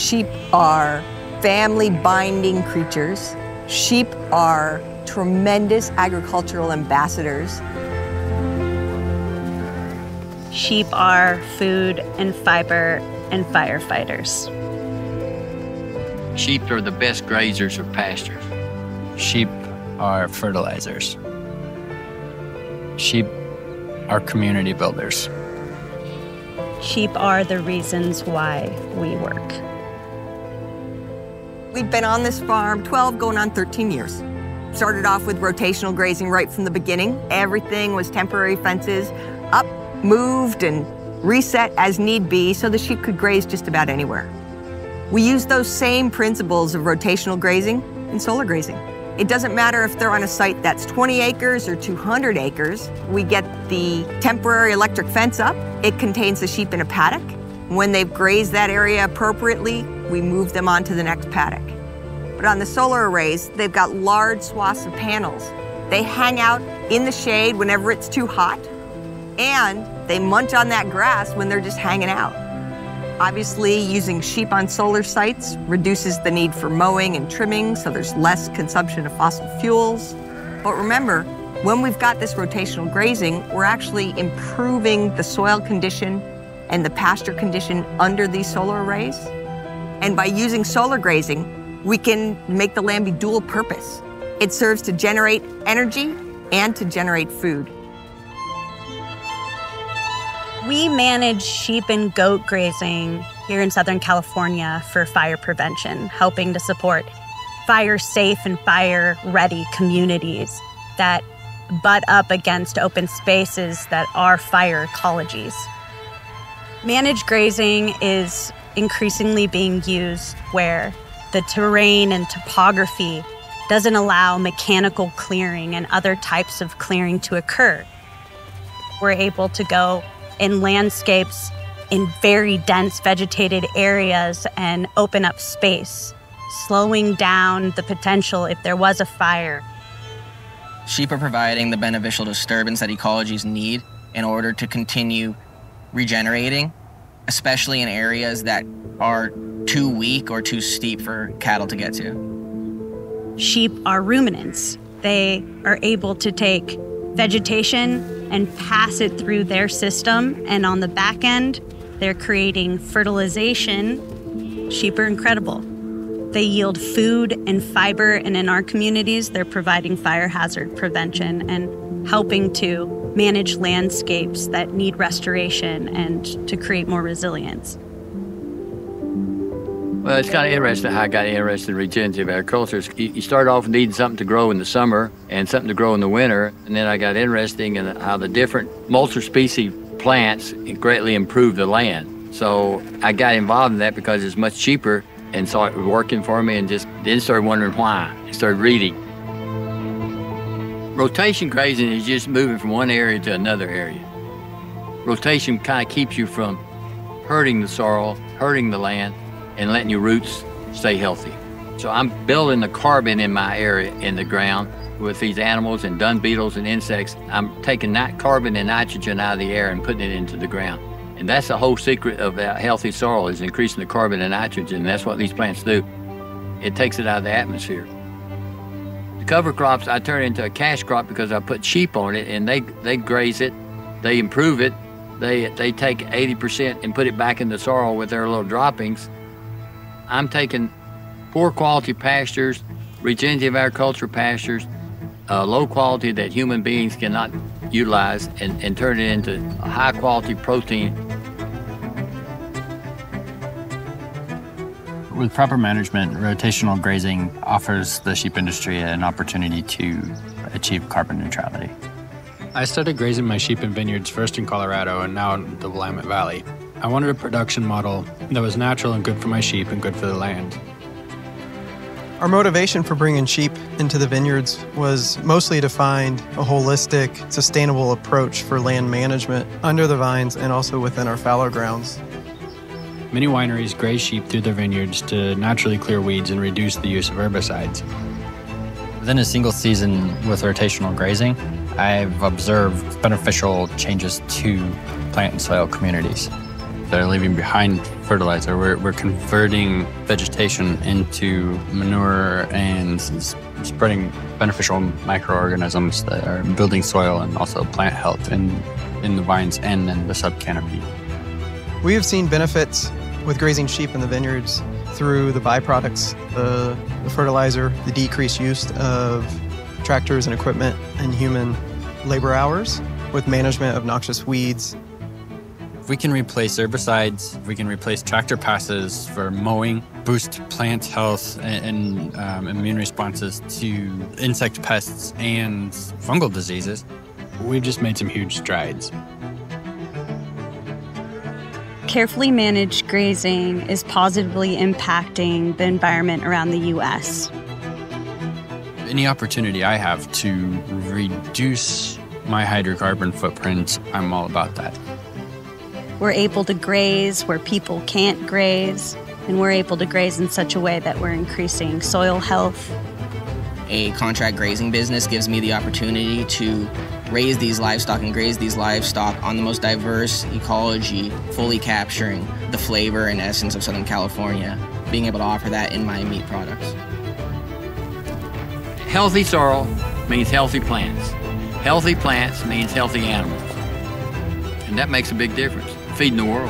Sheep are family-binding creatures. Sheep are tremendous agricultural ambassadors. Sheep are food and fiber and firefighters. Sheep are the best grazers of pastures. Sheep are fertilizers. Sheep are community builders. Sheep are the reasons why we work. We've been on this farm 12 going on 13 years. Started off with rotational grazing right from the beginning. Everything was temporary fences, up, moved, and reset as need be so the sheep could graze just about anywhere. We use those same principles of rotational grazing in solar grazing. It doesn't matter if they're on a site that's 20 acres or 200 acres. We get the temporary electric fence up. It contains the sheep in a paddock. When they've grazed that area appropriately, we move them on to the next paddock. But on the solar arrays, they've got large swaths of panels. They hang out in the shade whenever it's too hot, and they munch on that grass when they're just hanging out. Obviously, using sheep on solar sites reduces the need for mowing and trimming, so there's less consumption of fossil fuels. But remember, when we've got this rotational grazing, we're actually improving the soil condition and the pasture condition under these solar arrays. And by using solar grazing, we can make the land be dual purpose. It serves to generate energy and to generate food. We manage sheep and goat grazing here in Southern California for fire prevention, helping to support fire-safe and fire-ready communities that butt up against open spaces that are fire ecologies. Managed grazing is increasingly being used where the terrain and topography doesn't allow mechanical clearing and other types of clearing to occur. We're able to go in landscapes in very dense vegetated areas and open up space, slowing down the potential if there was a fire. Sheep are providing the beneficial disturbance that ecologies need in order to continue regenerating, especially in areas that are too weak or too steep for cattle to get to. Sheep are ruminants. They are able to take vegetation and pass it through their system, and on the back end, they're creating fertilization. Sheep are incredible. They yield food and fiber, and in our communities, they're providing fire hazard prevention and helping to manage landscapes that need restoration and to create more resilience. Well, it's kind of interesting how I got interested in regenerative agriculture. You start off needing something to grow in the summer and something to grow in the winter, and then I got interested in how the different multi-species plants greatly improve the land. So I got involved in that because it's much cheaper, and saw it was working for me, and just then started wondering why. I started reading. Rotation grazing is just moving from one area to another area. Rotation kind of keeps you from hurting the soil, hurting the land, and letting your roots stay healthy. So I'm building the carbon in my area in the ground with these animals and dung beetles and insects. I'm taking that carbon and nitrogen out of the air and putting it into the ground. And that's the whole secret of that healthy soil, is increasing the carbon and nitrogen. And that's what these plants do. It takes it out of the atmosphere. The cover crops I turn into a cash crop because I put sheep on it, and they graze it, they improve it, they take 80% and put it back in the soil with their little droppings. I'm taking poor quality pastures, regenerative agriculture pastures, low quality that human beings cannot utilize, and turn it into high quality protein. With proper management, rotational grazing offers the sheep industry an opportunity to achieve carbon neutrality. I started grazing my sheep in vineyards first in Colorado and now in the Willamette Valley. I wanted a production model that was natural and good for my sheep and good for the land. Our motivation for bringing sheep into the vineyards was mostly to find a holistic, sustainable approach for land management under the vines and also within our fallow grounds. Many wineries graze sheep through their vineyards to naturally clear weeds and reduce the use of herbicides. Within a single season with rotational grazing, I've observed beneficial changes to plant and soil communities. They're leaving behind fertilizer. We're converting vegetation into manure and spreading beneficial microorganisms that are building soil and also plant health in the vines and in the subcanopy. We have seen benefits with grazing sheep in the vineyards through the byproducts, the fertilizer, the decreased use of tractors and equipment and human labor hours with management of noxious weeds. If we can replace herbicides, if we can replace tractor passes for mowing, boost plant health and immune responses to insect pests and fungal diseases, We've just made some huge strides. Carefully managed grazing is positively impacting the environment around the U.S. Any opportunity I have to reduce my hydrocarbon footprint, I'm all about that. We're able to graze where people can't graze, and we're able to graze in such a way that we're increasing soil health. A contract grazing business gives me the opportunity to raise these livestock and graze these livestock on the most diverse ecology, fully capturing the flavor and essence of Southern California, being able to offer that in my meat products. Healthy soil means healthy plants. Healthy plants means healthy animals. And that makes a big difference, feeding the world.